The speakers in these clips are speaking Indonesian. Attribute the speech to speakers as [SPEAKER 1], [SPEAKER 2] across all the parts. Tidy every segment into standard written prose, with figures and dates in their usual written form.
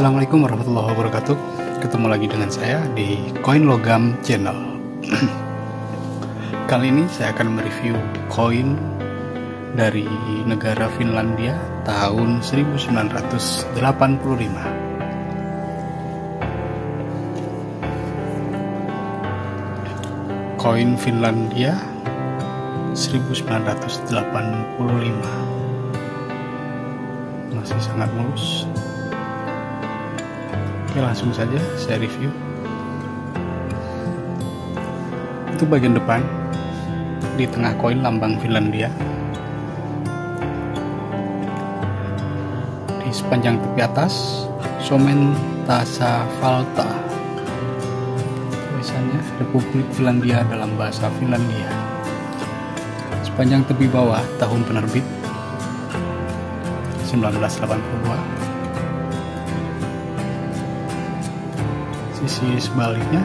[SPEAKER 1] Assalamualaikum warahmatullahi wabarakatuh. Ketemu lagi dengan saya di Koin Logam Channel. Kali ini saya akan mereview koin dari negara Finlandia tahun 1985. Koin Finlandia 1985 masih sangat mulus. Oke, langsung saja saya review. Itu bagian depan, di tengah koin lambang Finlandia. Di sepanjang tepi atas, Suomen tasavalta. Tulisannya Republik Finlandia dalam bahasa Finlandia. Sepanjang tepi bawah, tahun penerbit 1982. Sisi sebaliknya,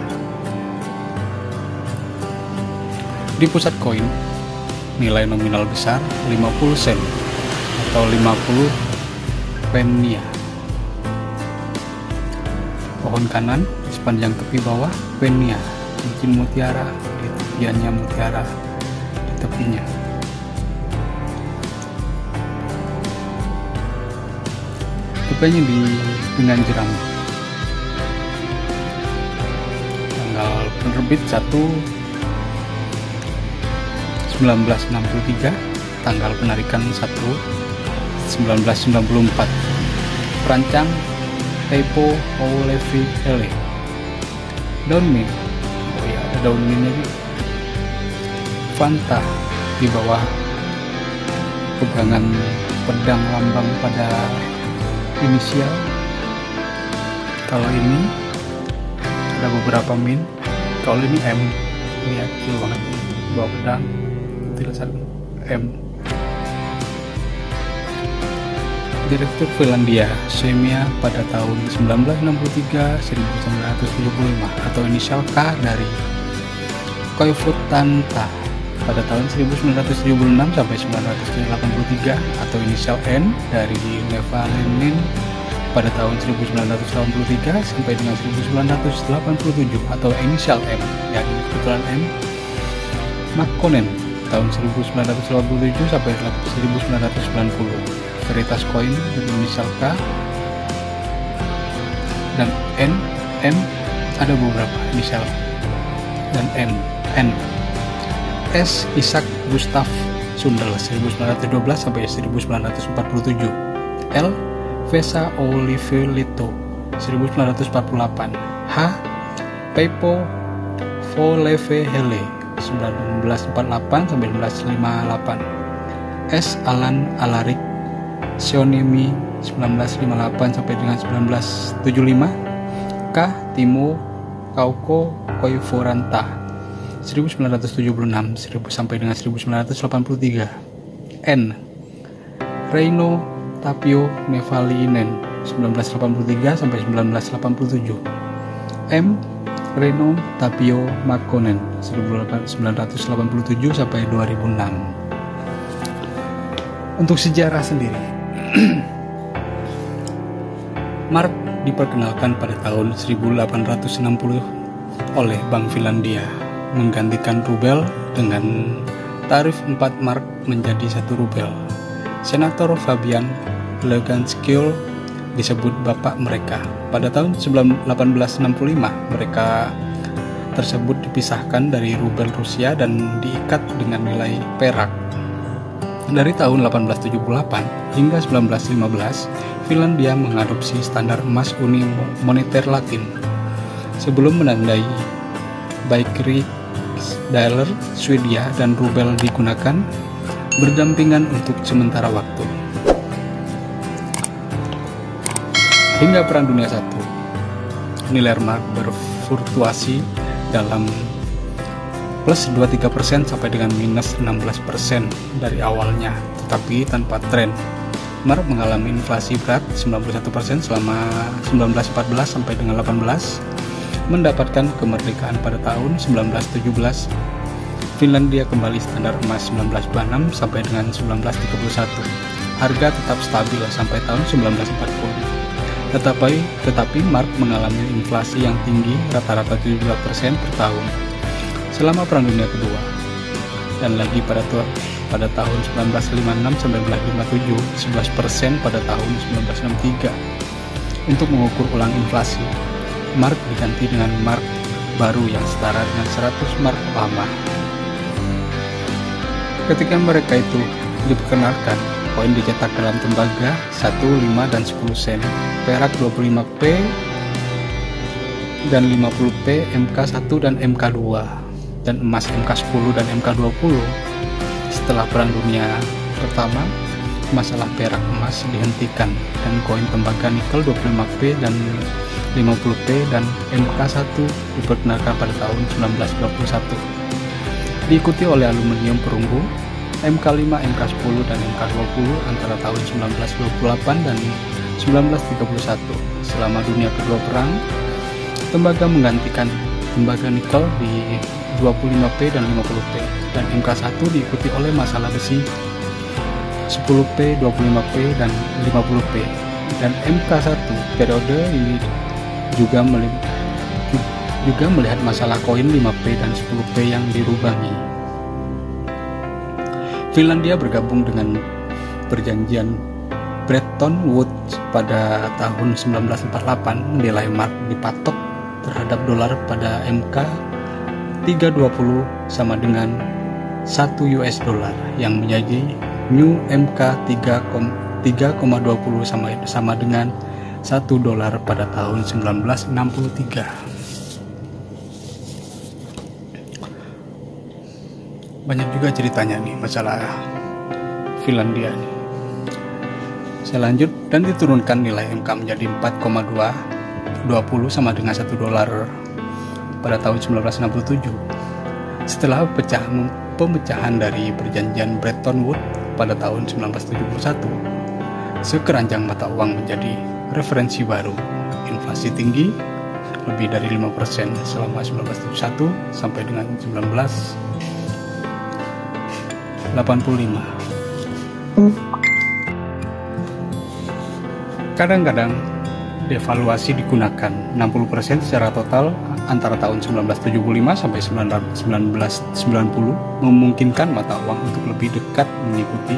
[SPEAKER 1] di pusat koin nilai nominal besar 50 sen atau 50 pennia. Pohon kanan sepanjang tepi bawah pennia, cincin mutiara, di tepiannya mutiara di tepinya. Tepiannya dengan jerami. Tanggal penerbit 1/1963, tanggal penarikan 1/1994. Perancang Teppo Olavihelle. Daun mint, oh ya, ada daun mintnya juga. Fanta di bawah pegangan pedang lambang pada inisial. Kalau ini ada beberapa min. Kalau ini M, lihat kecil banget, bawa pedang, tulisan M. Direktur Finlandia Suomea pada tahun 1963-1975 atau inisial K dari Koivutanta pada tahun 1976 sampai 1983 atau inisial N dari Nevalinen pada tahun 1983 sampai dengan 1987 atau inisial M yang kebetulan M. Makkonen tahun 1987 sampai 1990. Veritas koin inisial K dan N. M ada beberapa inisial dan N. S. Isak Gustav Sundel 1912 sampai 1947. L. Vesa Olivellito 1948. H. Teppo Olavihelle 1948 sampai 1958. S. Alan Alaric Sionemi 1958 sampai dengan 1975. K. Timo Kauko Koivuranta 1976 sampai dengan 1983. N. Reino Tapio Nevalinen 1983 sampai 1987. M. Reino Tapio Makkonen 1987 sampai 2006. Untuk sejarah sendiri, mark diperkenalkan pada tahun 1860 oleh Bank Finlandia, menggantikan rubel dengan tarif 4 mark menjadi 1 rubel. Senator Fabian Leganskiol disebut bapak mereka. Pada tahun 1865 mereka tersebut dipisahkan dari rubel Rusia dan diikat dengan nilai perak. Dari tahun 1878 hingga 1915, Finlandia mengadopsi standar emas Uni Moneter Latin. Sebelum menandai baik riksdaler Swedia dan rubel digunakan berdampingan untuk sementara waktu. Hingga Perang Dunia I, nilai mark berfluktuasi dalam plus 23% sampai dengan minus 16% dari awalnya, tetapi tanpa tren. Mark mengalami inflasi berat 91% selama 1914 sampai dengan 18, mendapatkan kemerdekaan pada tahun 1917. Finlandia kembali standar emas 1926 sampai dengan 1931. Harga tetap stabil sampai tahun 1940. Tetapi mark mengalami inflasi yang tinggi rata-rata 17% per tahun selama Perang Dunia Kedua, dan lagi pada tahun 1956 sampai 1957 11% pada tahun 1963. Untuk mengukur ulang inflasi, mark diganti dengan mark baru yang setara dengan 100 mark lama. Ketika mereka itu diperkenalkan, koin dicetak dalam tembaga 1, 5, dan 10 sen, perak 25p dan 50p, MK1 dan MK2, dan emas MK10 dan MK20. Setelah Perang Dunia Pertama, masalah perak emas dihentikan dan koin tembaga nikel 25p dan 50p dan MK1 diperkenalkan pada tahun 1921. Diikuti oleh aluminium perunggu MK5, MK10, dan MK20 antara tahun 1928 dan 1931. Selama Dunia Kedua Perang, tembaga menggantikan tembaga nikel di 25p dan 50p, dan MK1 diikuti oleh masalah besi 10p, 25p, dan 50p, dan MK1 periode ini juga melihat masalah koin 5p dan 10p yang dirubangi. Finlandia bergabung dengan perjanjian Bretton Woods pada tahun 1948. Nilai mark dipatok terhadap dolar pada MK 320 sama dengan 1 US dollar, yang menjadi New MK 3,20 sama dengan 1 dolar pada tahun 1963. Banyak juga ceritanya nih masalah Finlandia nih. Saya lanjut, dan diturunkan nilai MK menjadi 4,20 sama dengan 1 dolar pada tahun 1967. Setelah pemecahan dari perjanjian Bretton Woods pada tahun 1971, sekeranjang mata uang menjadi referensi baru. Inflasi tinggi lebih dari 5% selama 1971 sampai dengan 1985. Kadang-kadang devaluasi digunakan 60% secara total antara tahun 1975 sampai 1990, memungkinkan mata uang untuk lebih dekat mengikuti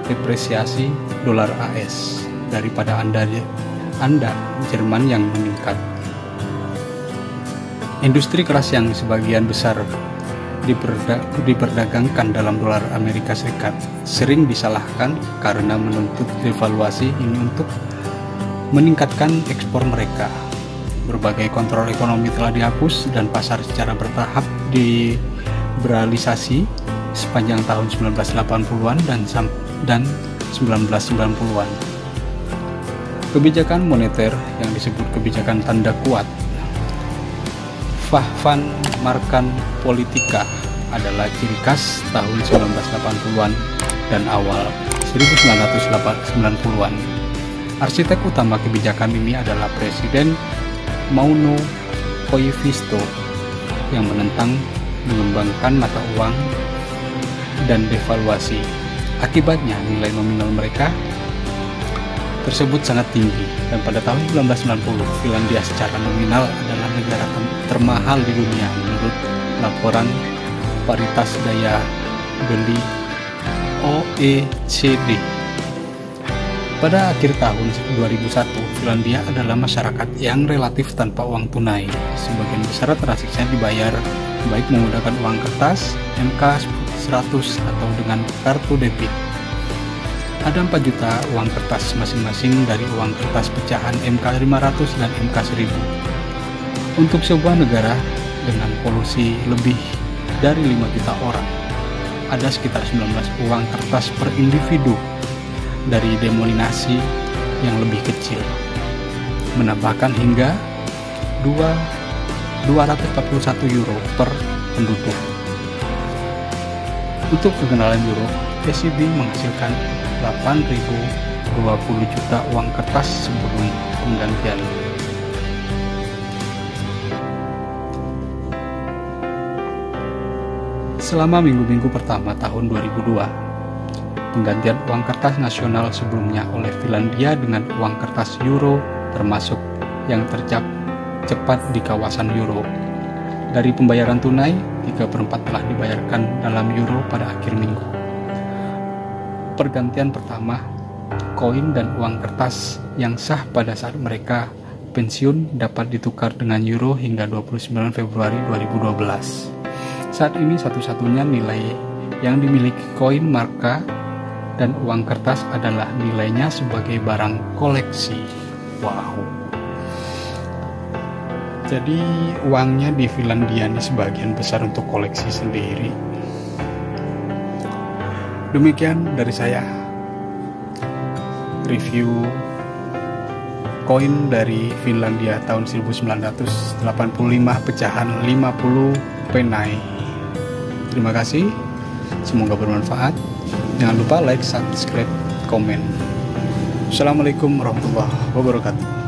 [SPEAKER 1] depresiasi dolar AS daripada Anda Jerman yang meningkat. Industri keras yang sebagian besar diperdagangkan dalam dolar Amerika Serikat sering disalahkan karena menuntut devaluasi ini untuk meningkatkan ekspor mereka. Berbagai kontrol ekonomi telah dihapus dan pasar secara bertahap liberalisasi sepanjang tahun 1980-an dan 1990-an. Kebijakan moneter yang disebut kebijakan tanda kuat Markan politika adalah ciri khas tahun 1980-an dan awal 1990-an. Arsitek utama kebijakan ini adalah Presiden Mauno Koivisto yang menentang mengembangkan mata uang dan devaluasi. Akibatnya nilai nominal mereka tersebut sangat tinggi, dan pada tahun 1990 Finlandia secara nominal adalah negara termahal di dunia menurut laporan paritas daya beli OECD. Pada akhir tahun 2001, Finlandia adalah masyarakat yang relatif tanpa uang tunai. Sebagian besar transaksinya dibayar baik menggunakan uang kertas, MK100 atau dengan kartu debit. Ada 4 juta uang kertas masing-masing dari uang kertas pecahan MK500 dan MK1000. Untuk sebuah negara dengan polusi lebih dari 5 juta orang, ada sekitar 19 uang kertas per individu dari denominasi yang lebih kecil, menambahkan hingga 241 euro per penduduk. Untuk pengenalan euro, ECB menghasilkan 8.020 juta uang kertas sebelum penggantian. Selama minggu-minggu pertama tahun 2002, penggantian uang kertas nasional sebelumnya oleh Finlandia dengan uang kertas euro termasuk yang tercap cepat di kawasan euro. Dari pembayaran tunai, 3/4 telah dibayarkan dalam euro pada akhir minggu. Pergantian pertama, koin dan uang kertas yang sah pada saat mereka pensiun dapat ditukar dengan euro hingga 29 Februari 2012. Saat ini satu-satunya nilai yang dimiliki koin marka dan uang kertas adalah nilainya sebagai barang koleksi. Wow. Jadi uangnya di Finlandia ini sebagian besar untuk koleksi sendiri. Demikian dari saya. Review koin dari Finlandia tahun 1985 pecahan 50 penai. Terima kasih. Semoga bermanfaat. Jangan lupa like, subscribe, komen. Assalamualaikum warahmatullahi wabarakatuh.